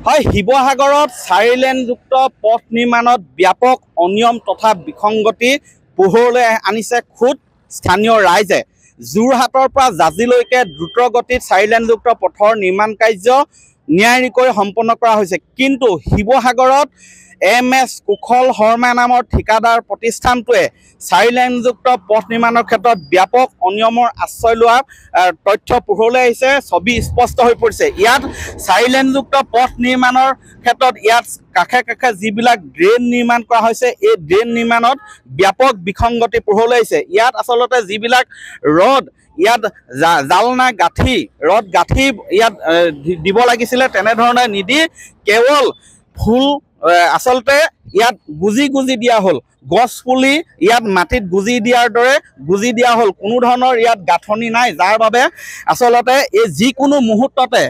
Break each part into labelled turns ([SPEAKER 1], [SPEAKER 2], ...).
[SPEAKER 1] হয় শিৱসাগৰত 4 লেনযুক্ত পথ নিৰ্মাণত ব্যাপক অনিয়ম তথা বিসংগতি পোহৰলৈ আনিছে খুদ স্থানীয় ৰাইজে। যোৰহাটৰ পৰা জাজিলৈকে দ্ৰুতগতিত 4 লেনযুক্ত পথৰ নিৰ্মাণ কাৰ্য নিয়াৰিকৈ সম্পন্ন কৰা হৈছে। কিন্তু শিৱসাগৰত MS কুশল শৰ্মা নামৰ ঠিকাদাৰ প্ৰতিষ্ঠানটোৱে 4 লেনযুক্ত পথ নিৰ্মাণৰ ক্ষেত্ৰত ব্যাপক অনিয়মৰ আশ্ৰয় লোৱা তথ্য পোহৰলৈ আহিছে। ছবি স্পষ্ট হৈ পৰিছে। ইয়াত 4 লেনযুক্ত পথ নিৰ্মাণৰ ক্ষেত্ৰত ইয়াত কাষে কাষে যিবিলাক ড্ৰেইন নিৰ্মাণ কৰা হৈছে, এই ড্ৰেইন নিৰ্মাণত ব্যাপক বিসংগতি পোহৰলৈ আহিছে। ইয়াত আচলতে যিবিলাক ৰড ইয়াত জালনা গাঁঠি ৰড গাঁঠি ইয়াত দিব লাগিছিলে, তেনেধৰণে নিদি কেৱল ফুল আচলতে ইয়াত গুজি গুজি দিয়া হ'ল। গছ পুলি ইয়াত মাটিত গুজি দিয়াৰ দৰে গুজি দিয়া হ'ল। কোনো ধৰণৰ ইয়াত গাঁথনি নাই, যাৰ বাবে আচলতে এই যিকোনো মুহূৰ্ততে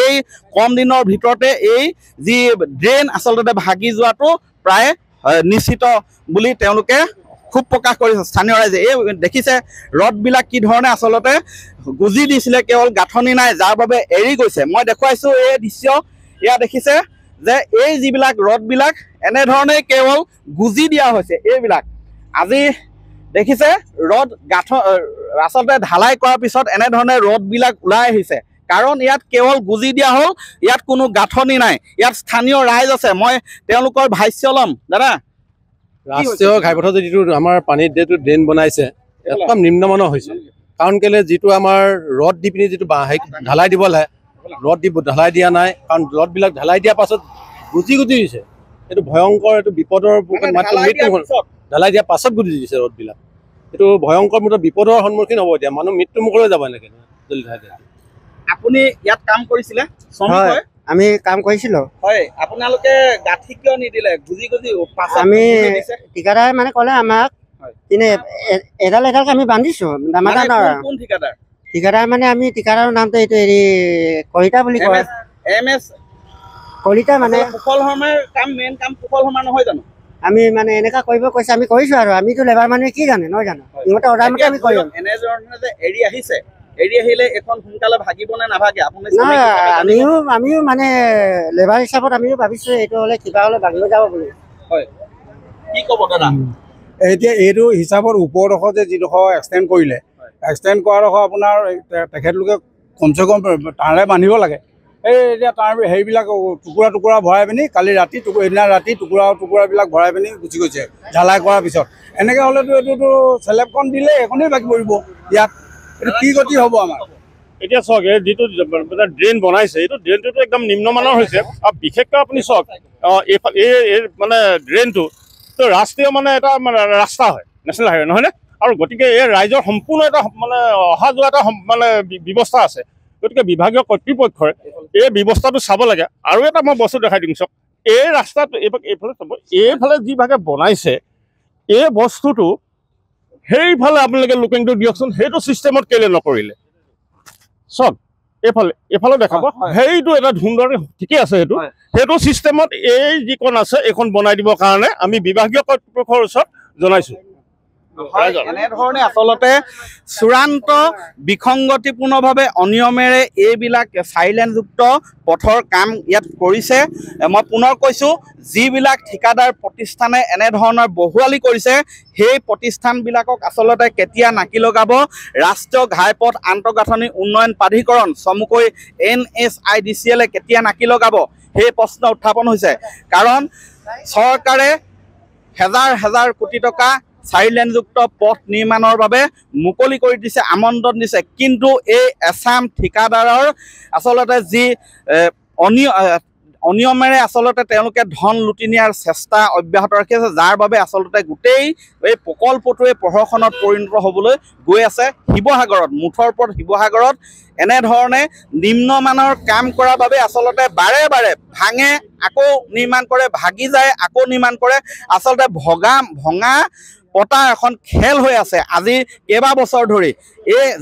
[SPEAKER 1] এই কম দিনৰ ভিতৰতে এই যি ড্ৰেইন আচলতে ভাগি যোৱাটো প্ৰায় নিশ্চিত বুলি তেওঁলোকে খুব প্ৰকাশ কৰিছে স্থানীয় ৰাইজে। এই দেখিছে ৰডবিলাক কি ধৰণে আচলতে গুজি দিছিলে, কেৱল গাঁথনি নাই, যাৰ বাবে এৰি গৈছে। মই দেখুৱাইছোঁ এই দৃশ্য। এয়া দেখিছে যে এই যিবিলাক ৰডবিলাক এনেধৰণে কেৱল গুজি দিয়া হৈছে। এইবিলাক আজি দেখিছে ৰড আচলতে ঢালাই কৰাৰ পিছত এনেধৰণে ৰডবিলাক ওলাই আহিছে, কাৰণ ইয়াত কেৱল গুজি দিয়া হ'ল, ইয়াত কোনো গাঁথনি নাই। ইয়াত স্থানীয় ৰাইজ আছে, মই তেওঁলোকৰ ভাষ্য ল'ম। দাদা,
[SPEAKER 2] ৰাষ্ট্ৰীয় ঘাইপথত যিটো আমাৰ পানীত যিটো ড্ৰেইন বনাইছে একদম নিম্নমানৰ হৈছে। কাৰণ কেলৈ যিটো আমাৰ ৰড দি পিনি যিটো ঢালাই দিব লাগে, ৰড দি ঢালাই দিয়া নাই। কাৰণ ৰডবিলাক ঢালাই দিয়াৰ পাছত গুজি গুজি দিছে। এইটো ভয়ংকৰ, এইটো বিপদৰ মাত্ৰ মৃত্যু হ'ল। ঢালাই দিয়াৰ পাছত গুজি দিছে ৰডবিলাক। এইটো ভয়ংকৰ মতো বিপদৰ সন্মুখীন হ'ব। এতিয়া মানুহ মৃত্যু মুখলৈ যাব এনেকৈ যদি ঢালাই দিয়ে।
[SPEAKER 1] আপুনি ইয়াত কাম কৰিছিলে?
[SPEAKER 3] আমি কাম কৰিছিলোঁ।
[SPEAKER 1] হয়, আপোনালোকে গাঁঠি কিয় নিদিলে? গুজি গুজি
[SPEAKER 3] আমি ঠিকাদাৰ মানে ক'লে আমাক, কিন্তু এডাল এডালকৈ আমি বান্ধিছোঁ।
[SPEAKER 1] কোন ঠিকাদাৰ?
[SPEAKER 3] ঠিকাদাৰ মানে আমি ঠিকাদাৰৰ নামটো এইটো হেৰি কলিতা বুলি কয়।
[SPEAKER 1] MS
[SPEAKER 3] কলিতা মানে
[SPEAKER 1] কুশল শৰ্মাৰ কাম, মেইন কাম কুশল শৰ্মা নহয় জানো?
[SPEAKER 3] আমি মানে এনেকুৱা কৰিব কৈছে, আমি কৰিছোঁ। আৰু আমিতো লেবাৰ মানুহে কি জানে, নহয় জানো? ইহঁতে অৰ্ডাৰ মতে আমি কৰিম।
[SPEAKER 1] এনেধৰণে যে এৰি আহিছে, এৰি আহিলে এখন সোনকালে ভাগিব নে নাভাগে? আপুনি
[SPEAKER 3] আমিও মানে লেবাৰ হিচাপত আমিও ভাবিছোঁ এইটো হ'লে কিবা হ'লে ভাগিব যাব বুলি।
[SPEAKER 1] হয়, কি ক'ব দাদা?
[SPEAKER 4] এতিয়া এইটো হিচাপত ওপৰডোখৰ যে যিডোখৰ এক্সটেণ্ড কৰিলে, এক্সটেণ্ড কৰাডোখৰ আপোনাৰ তেখেতলোকে কমচে কম তাঁৰে বান্ধিব লাগে। এই এতিয়া তাৰ হেৰিবিলাক টুকুৰা টুকুৰা ভৰাই পিনি কালি ৰাতি সেইদিনা ৰাতি টুকুৰাবিলাক ভৰাই পিনি গুচি গৈছে ঢালাই কৰাৰ পিছত। এনেকৈ হ'লেতো এইটোতো চেলেপখন দিলে এইখনেই বাকী পৰিব। ইয়াত এইটো কি গতি হ'ব আমাৰ?
[SPEAKER 2] এতিয়া চাওক, এই যিটো ড্ৰেইন বনাইছে, এইটো ড্ৰেইনটোতো একদম নিম্নমানৰ হৈছে। আৰু বিশেষকৈ আপুনি চাওক, এই মানে ড্ৰেইনটো ৰাষ্ট্ৰীয় মানে এটা মানে ৰাস্তা হয়, নেশ্যনেল হাইৱে নহয়নে? আৰু গতিকে এই ৰাইজৰ সম্পূৰ্ণ এটা মানে অহা যোৱা এটা মানে ব্যৱস্থা আছে। গতিকে বিভাগীয় কৰ্তৃপক্ষই এই ব্যৱস্থাটো চাব লাগে। আৰু এটা মই বস্তু দেখাই দিম চাওক, এই ৰাস্তাটো এইফালে চাব, এইফালে যিভাগে বনাইছে এই বস্তুটো সেইফালে আপোনালোকে লুকিংটো দিয়কচোন, সেইটো ছিষ্টেমত কেলৈ নকৰিলে? চাওক এইফালে দেখাব, সেইটো এটা সুন্দৰ ঠিকে আছে। সেইটো ছিষ্টেমত এই যিখন আছে এইখন বনাই দিবৰ কাৰণে আমি বিভাগীয় কৰ্তৃপক্ষৰ ওচৰত জনাইছোঁ।
[SPEAKER 1] এনেধৰণে আচলতে চূড়ান্ত বিসংগতিপূৰ্ণভাৱে অনিয়মেৰে এইবিলাক 4 লেনযুক্ত পথৰ কাম ইয়াত কৰিছে। মই পুনৰ কৈছোঁ, যিবিলাক ঠিকাদাৰ প্ৰতিষ্ঠানে এনেধৰণৰ বহুৱালি কৰিছে, সেই প্ৰতিষ্ঠানবিলাকক আচলতে কেতিয়া নাকি লগাব ৰাষ্ট্ৰীয় ঘাইপথ আন্তঃগাঁথনি উন্নয়ন প্ৰাধিকৰণ, চমুকৈ NHIDCL কেতিয়া নাকি লগাব, সেই প্ৰশ্ন উত্থাপন হৈছে। কাৰণ চৰকাৰে হেজাৰ হেজাৰ কোটি টকা 4 লেনযুক্ত পথ নিৰ্মাণৰ বাবে মুকলি কৰি দিছে, আমন্ত্ৰণ দিছে। কিন্তু এই এছাম ঠিকাদাৰৰ আচলতে যি অনিয়মেৰে আচলতে তেওঁলোকে ধন লুটি নিয়াৰ চেষ্টা অব্যাহত ৰাখিছে, যাৰ বাবে আচলতে গোটেই এই প্ৰকল্পটোৱে প্ৰহসনত পৰিণত হ'বলৈ গৈ আছে। শিৱসাগৰত মুঠৰ ওপৰত শিৱসাগৰত এনেধৰণে নিম্নমানৰ কাম কৰাৰ বাবে আচলতে বাৰে বাৰে ভাঙে, আকৌ নিৰ্মাণ কৰে, ভাগি যায়, আকৌ নিৰ্মাণ কৰে। আচলতে ভঙা পতা এখন খেল হৈ আছে আজি কেইবা বছৰ ধৰি।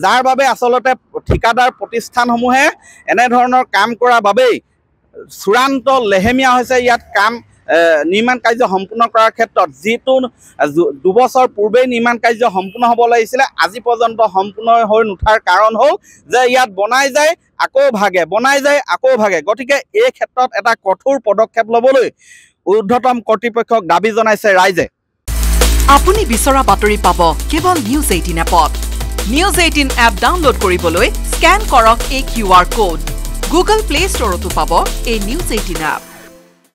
[SPEAKER 1] যাৰ বাবে আচলতে ঠিকাদাৰ প্ৰতিষ্ঠানসমূহে এনেধৰণৰ কাম কৰাৰ বাবেই চূড়ান্ত লেহেমীয়া হৈছে ইয়াত কাম নিৰ্মাণ কাৰ্য সম্পূৰ্ণ কৰাৰ ক্ষেত্ৰত যিটো 2 বছৰ পূৰ্বেই নিৰ্মাণ কাৰ্য সম্পূৰ্ণ হ'ব লাগিছিলে আজি পৰ্যন্ত সম্পূৰ্ণ হৈ নুঠাৰ কাৰণ হ'ল যে ইয়াত বনাই যায় আকৌ ভাগে বনাই যায় আকৌ ভাগে গতিকে এই ক্ষেত্ৰত এটা কঠোৰ পদক্ষেপ ল'বলৈ ঊৰ্ধ্বতম কৰ্তৃপক্ষক দাবী জনাইছে ৰাইজে
[SPEAKER 5] আপুনি বিচৰা বাতৰি পাব কেৱল নিউজ 18 এপত নিউজ 18 এপ ডাউনলোড কৰিবলৈ স্ক্যান কৰক এই QR কোড গুগল প্লে ষ্টৰতো পাব এই নিউজ 18 এপ